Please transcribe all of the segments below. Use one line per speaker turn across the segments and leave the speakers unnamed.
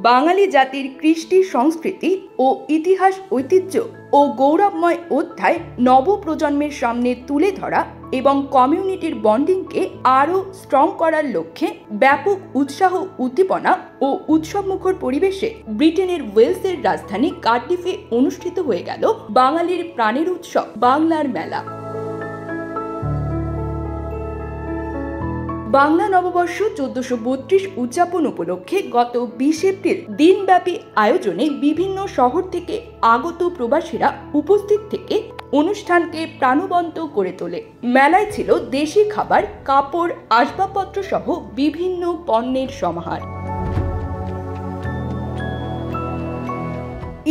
বাঙালি জাতির কৃষ্টি সংস্কৃতি ও ইতিহাস ঐতিহ্য ও গৌরবময় অধ্যায় নবপ্রজন্মের সামনে তুলে ধরা এবং কমিউনিটির বন্ডিংকে আরও স্ট্রং করার লক্ষ্যে ব্যাপক উৎসাহ উদ্দীপনা ও উৎসবমুখর পরিবেশে ব্রিটেনের ওয়েলসের রাজধানী কার্ডিফে অনুষ্ঠিত হয়ে গেল বাঙালির প্রাণের উৎসব বাংলার মেলা। বাংলা নববর্ষ 1432 উদযাপন উপলক্ষে গত 20 এপ্রিল দিনব্যাপী আয়োজনে বিভিন্ন শহর থেকে আগত প্রবাসীরা উপস্থিত থেকে অনুষ্ঠানকে প্রাণবন্ত করে তোলে। মেলায় ছিল দেশি খাবার, কাপড়, আসবাবপত্র সহ বিভিন্ন পণ্যের সমাহার।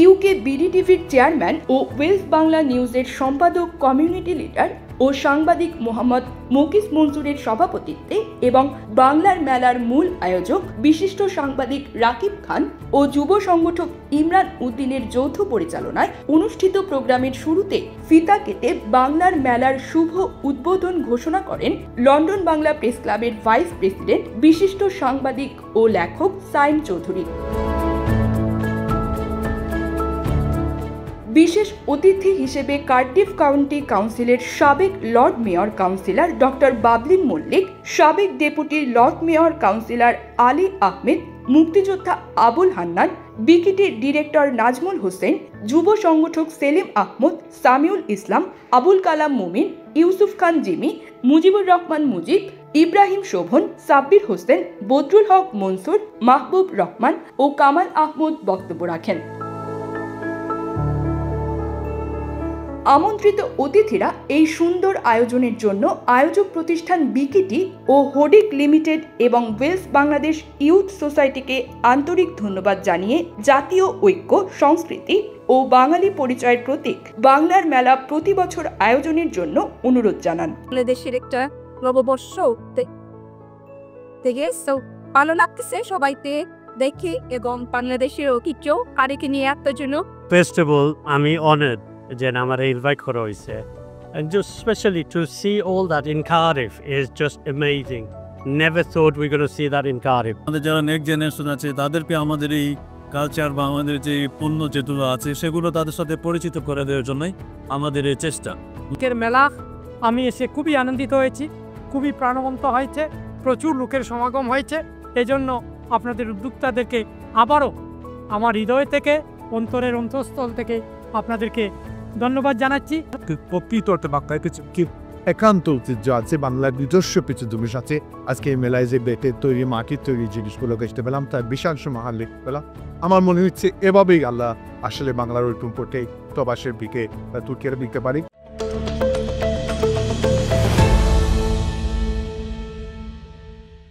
ইউকে বিডিটিভির চেয়ারম্যান ও ওয়েলস বাংলা নিউজের সম্পাদক, কমিউনিটি লিডার ও সাংবাদিক মোহাম্মদ মুকিস মনসুরের সভাপতিত্বে এবং বাংলার মেলার মূল আয়োজক বিশিষ্ট সাংবাদিক রাকিব খান ও যুব সংগঠক ইমরান উদ্দিনের যৌথ পরিচালনায় অনুষ্ঠিত প্রোগ্রামের শুরুতে ফিতা কেটে বাংলার মেলার শুভ উদ্বোধন ঘোষণা করেন লন্ডন বাংলা প্রেস ক্লাবের ভাইস প্রেসিডেন্ট বিশিষ্ট সাংবাদিক ও লেখক সাইম চৌধুরী। বিশেষ অতিথি হিসেবে কার্ডিফ কাউন্টি কাউন্সিলের সাবেক lord mayor councillor doctor Bablin Mallick, সাবেক deputy lord mayor councillor Ali Ahmed, মুক্তিযোদ্ধা আবুল হান্নান, বিকিটির ডিরেক্টর নাজমুল হোসেন, যুব সংগঠক সেলিম আহমদ, সামিউল ইসলাম, আবুল কালাম মুমিন, ইউসুফ খান জিমি, মুজিবুর রহমান মুজিব, ইব্রাহিম শোভন, সাব্বির হোসেন, বদরুল হক মনসুর, মাহবুব রহমান ও কামাল আহমদ বক্তব্য রাখেন। আমন্ত্রিত অতিথিরা এই সুন্দর আয়োজনের জন্য আয়োজক প্রতিষ্ঠান বিকিটি ও হোডিক লিমিটেড এবং ওয়েলস বাংলাদেশ ইউথ সোসাইটিকে আন্তরিক ধন্যবাদ জানিয়ে জাতীয় ঐক্য, সংস্কৃতি ও বাঙালি পরিচয়ের প্রতীক বাংলার মেলা প্রতি বছর আয়োজনের জন্য অনুরোধ জানান।
বাংলাদেশের একটা নববর্ষ থেকে ভালো লাগতেছে সবাইকে দেখে এবং বাংলাদেশের ঐতিহ্য কারিকে নিয়ে আসার জন্য।
ফেস্টিভ্যাল আমি অনার্ড যে আমার ইনভাইট করা হয়েছে, and just especially to see all that in Cardiff is just amazing. Never thought we're going to see that in Cardiff.
আমাদের যারা নেক্সট জেনারেশন আছে তাদেরকে আমাদের এই কালচার বা আমাদের যে পণ্য যেগুলো আছে সেগুলো তাদের সাথে পরিচিত করে দেওয়ার জন্যই আমাদের এই চেষ্টা।
মেলা আমি এসে খুবই আনন্দিত হয়েছি, খুবই প্রাণবন্ত হয়েছে, প্রচুর লোকের সমাগম হয়েছে। এই জন্য আপনাদের উদ্যোক্তাদেরকে আবারও আমার হৃদয় থেকে, অন্তরের অন্তঃস্থল থেকে আপনাদেরকে ধন্যবাদ জানাচ্ছি।
প্রকৃত অর্থে বাংলায় কিছু কি একান্ত ঐতিহ্য আছে, বাংলার নিজস্ব কিছু জিনিস আছে। আজকে এই মেলায় যে বেতের তৈরি, মাটির তৈরি জিনিসগুলোকে দেখতে পেলাম, তার বিশাল সমাহার দেখতে পেলাম। আমার মনে হচ্ছে এভাবেই আল্লাহ আসলে বাংলার ওই টুম্পটে প্রবাসের দিকে তুর্কির দিতে পারি।